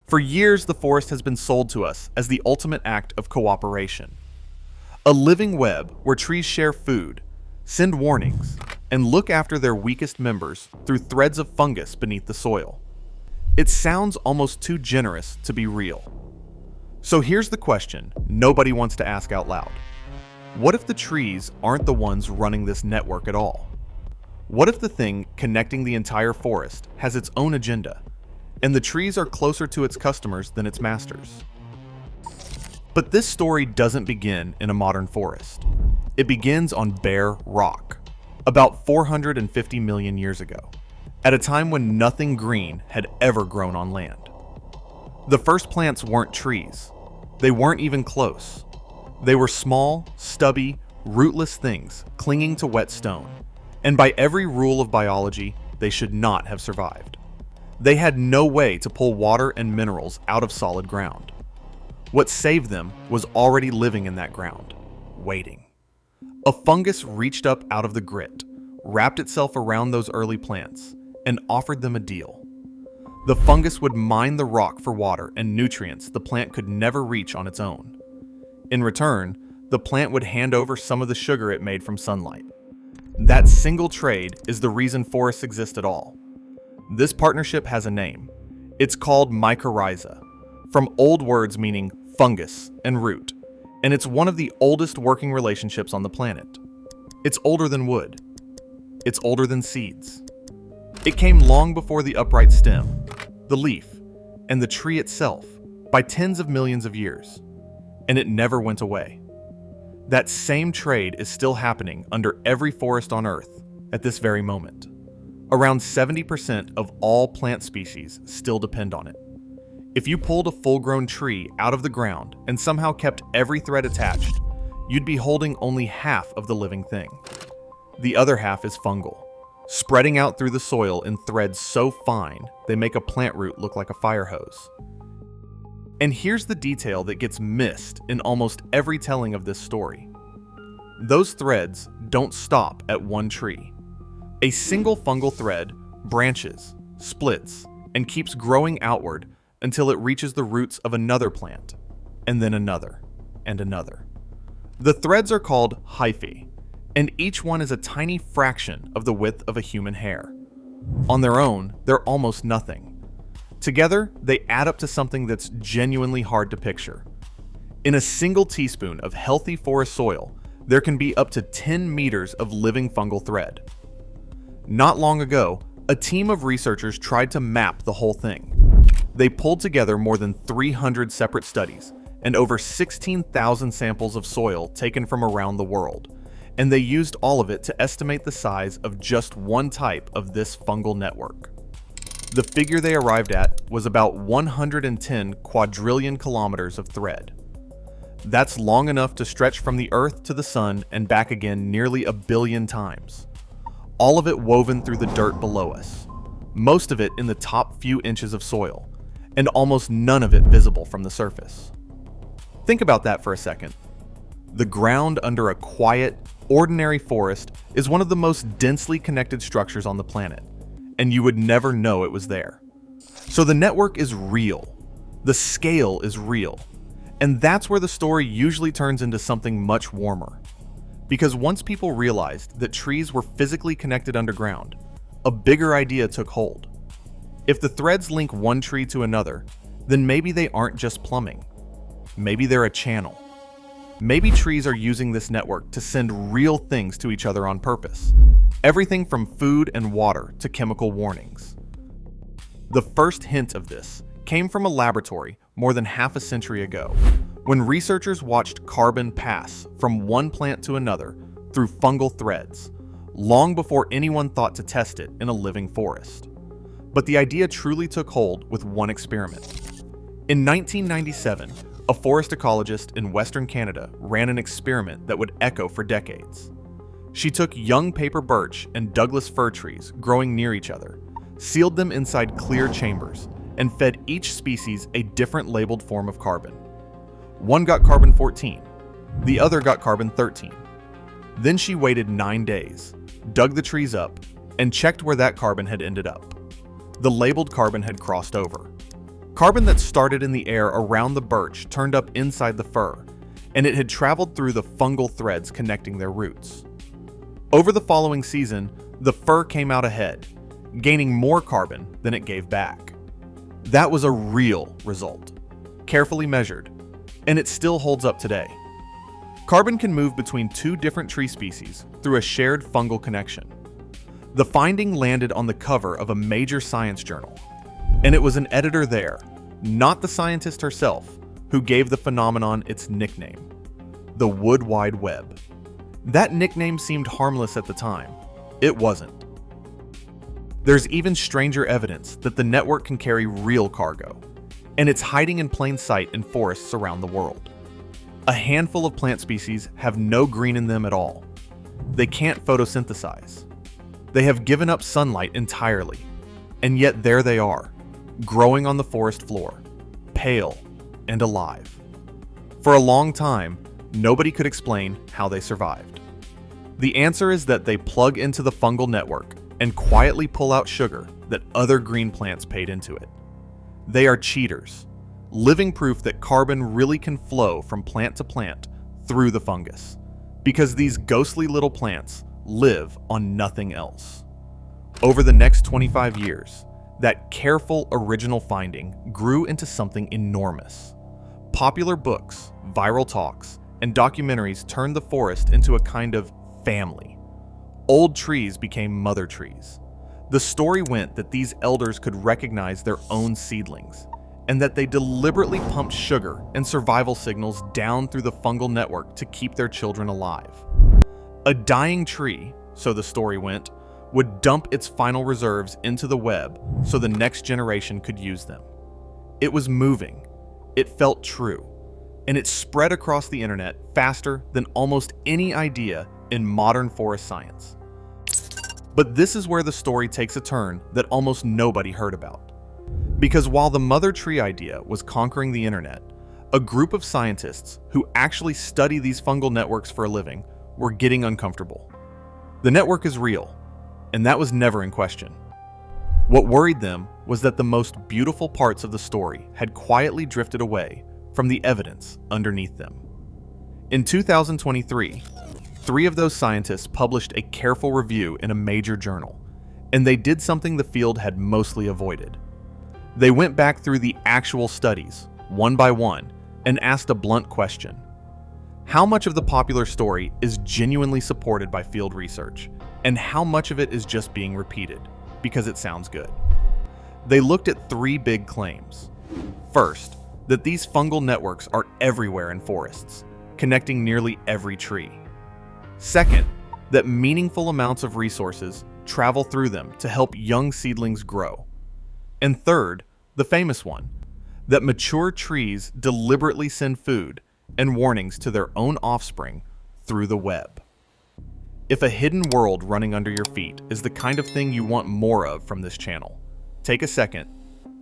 For years, the forest has been sold to us as the ultimate act of cooperation. A living web where trees share food, send warnings, and look after their weakest members through threads of fungus beneath the soil. It sounds almost too generous to be real. So here's the question nobody wants to ask out loud. What if the trees aren't the ones running this network at all? What if the thing connecting the entire forest has its own agenda, and the trees are closer to its customers than its masters? But this story doesn't begin in a modern forest. It begins on bare rock, about 450 million years ago, at a time when nothing green had ever grown on land. The first plants weren't trees. They weren't even close. They were small, stubby, rootless things clinging to wet stone, and by every rule of biology, they should not have survived. They had no way to pull water and minerals out of solid ground. What saved them was already living in that ground, waiting. A fungus reached up out of the grit, wrapped itself around those early plants, and offered them a deal. The fungus would mine the rock for water and nutrients the plant could never reach on its own. In return, the plant would hand over some of the sugar it made from sunlight. That single trade is the reason forests exist at all. This partnership has a name. It's called mycorrhiza, from old words meaning fungus and root, and it's one of the oldest working relationships on the planet. It's older than wood. It's older than seeds. It came long before the upright stem, the leaf, and the tree itself, by tens of millions of years, and it never went away. That same trade is still happening under every forest on Earth at this very moment. Around 70% of all plant species still depend on it. If you pulled a full-grown tree out of the ground and somehow kept every thread attached, you'd be holding only half of the living thing. The other half is fungal, spreading out through the soil in threads so fine they make a plant root look like a fire hose. And here's the detail that gets missed in almost every telling of this story. Those threads don't stop at one tree. A single fungal thread branches, splits, and keeps growing outward until it reaches the roots of another plant, and then another, and another. The threads are called hyphae, and each one is a tiny fraction of the width of a human hair. On their own, they're almost nothing. Together, they add up to something that's genuinely hard to picture. In a single teaspoon of healthy forest soil, there can be up to 10 meters of living fungal thread. Not long ago, a team of researchers tried to map the whole thing. They pulled together more than 300 separate studies and over 16,000 samples of soil taken from around the world, and they used all of it to estimate the size of just one type of this fungal network. The figure they arrived at was about 110 quadrillion kilometers of thread. That's long enough to stretch from the Earth to the Sun and back again nearly a billion times. All of it woven through the dirt below us, most of it in the top few inches of soil, and almost none of it visible from the surface. Think about that for a second. The ground under a quiet, ordinary forest is one of the most densely connected structures on the planet, and you would never know it was there. So the network is real. The scale is real. And that's where the story usually turns into something much warmer. Because once people realized that trees were physically connected underground, a bigger idea took hold. If the threads link one tree to another, then maybe they aren't just plumbing. Maybe they're a channel. Maybe trees are using this network to send real things to each other on purpose. Everything from food and water to chemical warnings. The first hint of this came from a laboratory more than half a century ago, when researchers watched carbon pass from one plant to another through fungal threads, long before anyone thought to test it in a living forest. But the idea truly took hold with one experiment. In 1997, a forest ecologist in Western Canada ran an experiment that would echo for decades. She took young paper birch and Douglas fir trees growing near each other, sealed them inside clear chambers, and fed each species a different labeled form of carbon. One got carbon-14, the other got carbon-13. Then she waited 9 days, dug the trees up, and checked where that carbon had ended up. The labeled carbon had crossed over. Carbon that started in the air around the birch turned up inside the fir, and it had traveled through the fungal threads connecting their roots. Over the following season, the fir came out ahead, gaining more carbon than it gave back. That was a real result, carefully measured, and it still holds up today. Carbon can move between two different tree species through a shared fungal connection. The finding landed on the cover of a major science journal, and it was an editor there, not the scientist herself, who gave the phenomenon its nickname, the Wood Wide Web. That nickname seemed harmless at the time. It wasn't. There's even stranger evidence that the network can carry real cargo, and it's hiding in plain sight in forests around the world. A handful of plant species have no green in them at all. They can't photosynthesize. They have given up sunlight entirely, and yet there they are, growing on the forest floor, pale and alive. For a long time, nobody could explain how they survived. The answer is that they plug into the fungal network and quietly pull out sugar that other green plants paid into it. They are cheaters, living proof that carbon really can flow from plant to plant through the fungus, because these ghostly little plants live on nothing else. Over the next 25 years, that careful original finding grew into something enormous. Popular books, viral talks, and documentaries turned the forest into a kind of family. Old trees became mother trees. The story went that these elders could recognize their own seedlings, and that they deliberately pumped sugar and survival signals down through the fungal network to keep their children alive. A dying tree, so the story went, would dump its final reserves into the web so the next generation could use them. It was moving, it felt true, and it spread across the internet faster than almost any idea in modern forest science. But this is where the story takes a turn that almost nobody heard about. Because while the mother tree idea was conquering the internet, a group of scientists who actually study these fungal networks for a living were getting uncomfortable. The network is real, and that was never in question. What worried them was that the most beautiful parts of the story had quietly drifted away from the evidence underneath them. In 2023, 3 of those scientists published a careful review in a major journal, and they did something the field had mostly avoided. They went back through the actual studies, one by one, and asked a blunt question. How much of the popular story is genuinely supported by field research, and how much of it is just being repeated because it sounds good? They looked at 3 big claims. First, that these fungal networks are everywhere in forests, connecting nearly every tree. Second, that meaningful amounts of resources travel through them to help young seedlings grow. And third, the famous one, that mature trees deliberately send food and warnings to their own offspring through the web. If a hidden world running under your feet is the kind of thing you want more of from this channel, take a second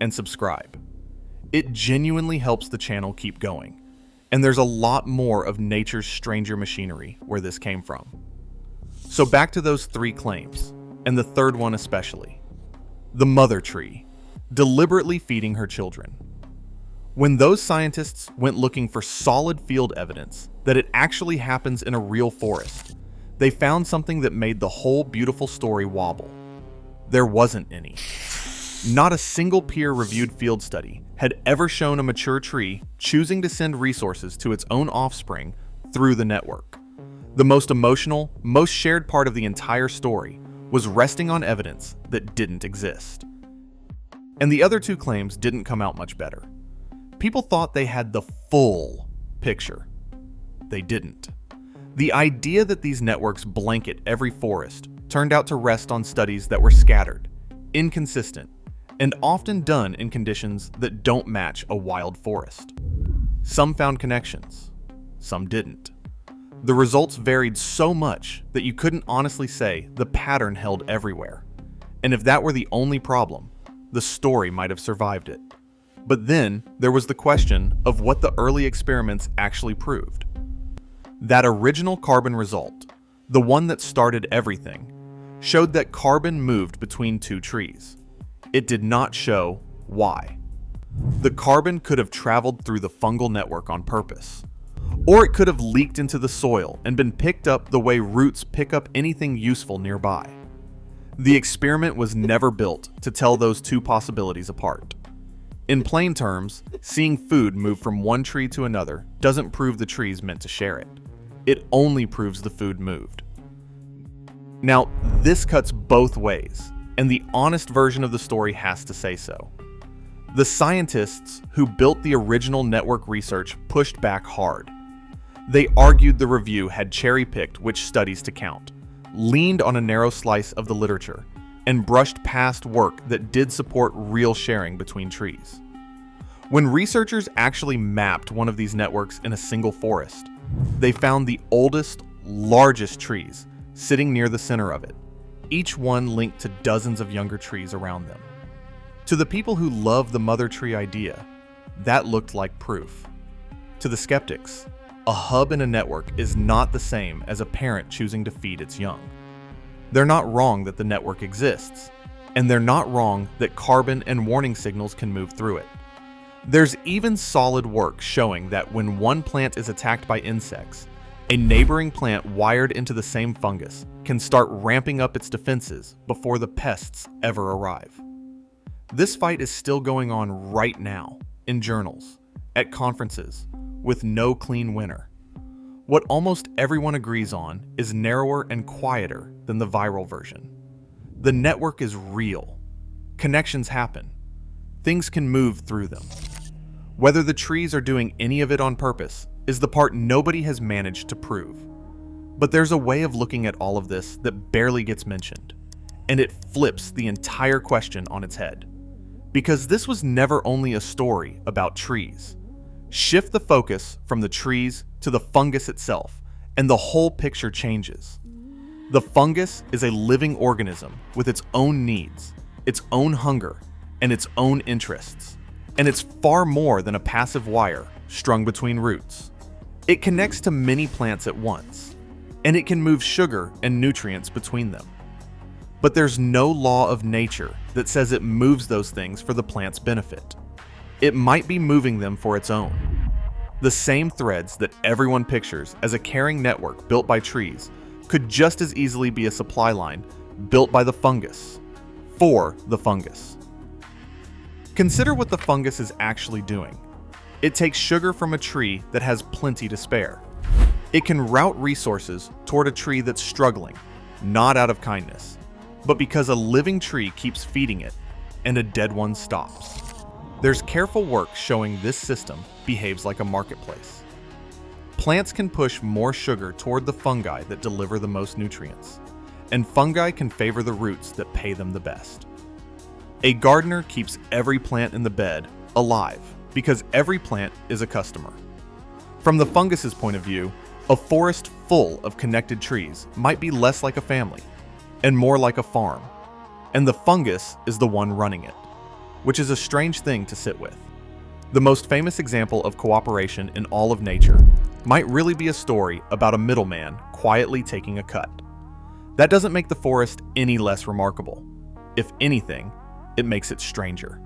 and subscribe. It genuinely helps the channel keep going, and there's a lot more of nature's stranger machinery where this came from. So back to those 3 claims, and the third one especially. The mother tree, deliberately feeding her children. When those scientists went looking for solid field evidence that it actually happens in a real forest, they found something that made the whole beautiful story wobble. There wasn't any. Not a single peer-reviewed field study had ever shown a mature tree choosing to send resources to its own offspring through the network. The most emotional, most shared part of the entire story was resting on evidence that didn't exist. And the other 2 claims didn't come out much better. People thought they had the full picture. They didn't. The idea that these networks blanket every forest turned out to rest on studies that were scattered, inconsistent, and often done in conditions that don't match a wild forest. Some found connections, some didn't. The results varied so much that you couldn't honestly say the pattern held everywhere. And if that were the only problem, the story might have survived it. But then there was the question of what the early experiments actually proved. That original carbon result, the one that started everything, showed that carbon moved between 2 trees. It did not show why. The carbon could have traveled through the fungal network on purpose. Or it could have leaked into the soil and been picked up the way roots pick up anything useful nearby. The experiment was never built to tell those two possibilities apart. In plain terms, seeing food move from one tree to another doesn't prove the tree's meant to share it. It only proves the food moved. Now, this cuts both ways, and the honest version of the story has to say so. The scientists who built the original network research pushed back hard. They argued the review had cherry-picked which studies to count, leaned on a narrow slice of the literature, and brushed past work that did support real sharing between trees. When researchers actually mapped one of these networks in a single forest, they found the oldest, largest trees sitting near the center of it, each one linked to dozens of younger trees around them. To the people who love the mother tree idea, that looked like proof. To the skeptics, a hub in a network is not the same as a parent choosing to feed its young. They're not wrong that the network exists, and they're not wrong that carbon and warning signals can move through it. There's even solid work showing that when one plant is attacked by insects, a neighboring plant wired into the same fungus can start ramping up its defenses before the pests ever arrive. This fight is still going on right now, in journals, at conferences, with no clean winner. What almost everyone agrees on is narrower and quieter than the viral version. The network is real. Connections happen. Things can move through them. Whether the trees are doing any of it on purpose is the part nobody has managed to prove. But there's a way of looking at all of this that barely gets mentioned, and it flips the entire question on its head. Because this was never only a story about trees. Shift the focus from the trees to the fungus itself, and the whole picture changes. The fungus is a living organism with its own needs, its own hunger, and its own interests. And it's far more than a passive wire strung between roots. It connects to many plants at once, and it can move sugar and nutrients between them. But there's no law of nature that says it moves those things for the plant's benefit. It might be moving them for its own. The same threads that everyone pictures as a caring network built by trees could just as easily be a supply line built by the fungus, for the fungus. Consider what the fungus is actually doing. It takes sugar from a tree that has plenty to spare. It can route resources toward a tree that's struggling, not out of kindness, but because a living tree keeps feeding it and a dead one stops. There's careful work showing this system behaves like a marketplace. Plants can push more sugar toward the fungi that deliver the most nutrients, and fungi can favor the roots that pay them the best. A gardener keeps every plant in the bed alive because every plant is a customer. From the fungus's point of view, a forest full of connected trees might be less like a family and more like a farm, and the fungus is the one running it, which is a strange thing to sit with. The most famous example of cooperation in all of nature might really be a story about a middleman quietly taking a cut. That doesn't make the forest any less remarkable. If anything, it makes it stranger.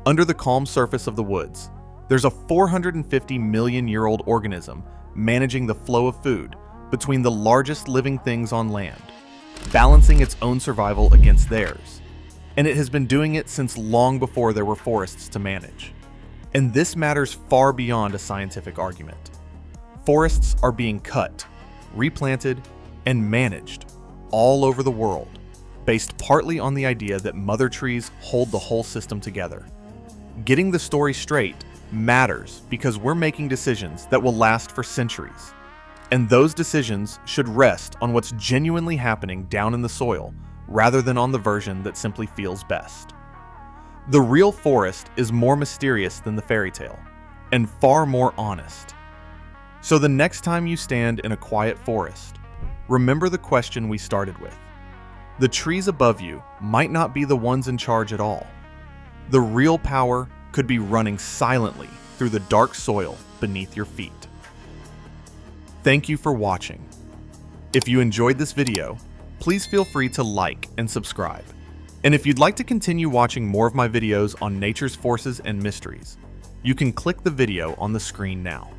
Under the calm surface of the woods, there's a 450-million-year-old organism managing the flow of food between the largest living things on land, balancing its own survival against theirs. And it has been doing it since long before there were forests to manage. And this matters far beyond a scientific argument. Forests are being cut, replanted, and managed all over the world, based partly on the idea that mother trees hold the whole system together. Getting the story straight matters because we're making decisions that will last for centuries. And those decisions should rest on what's genuinely happening down in the soil rather than on the version that simply feels best. The real forest is more mysterious than the fairy tale, and far more honest. So the next time you stand in a quiet forest, remember the question we started with. The trees above you might not be the ones in charge at all. The real power could be running silently through the dark soil beneath your feet. Thank you for watching. If you enjoyed this video, please feel free to like and subscribe. And if you'd like to continue watching more of my videos on nature's forces and mysteries, you can click the video on the screen now.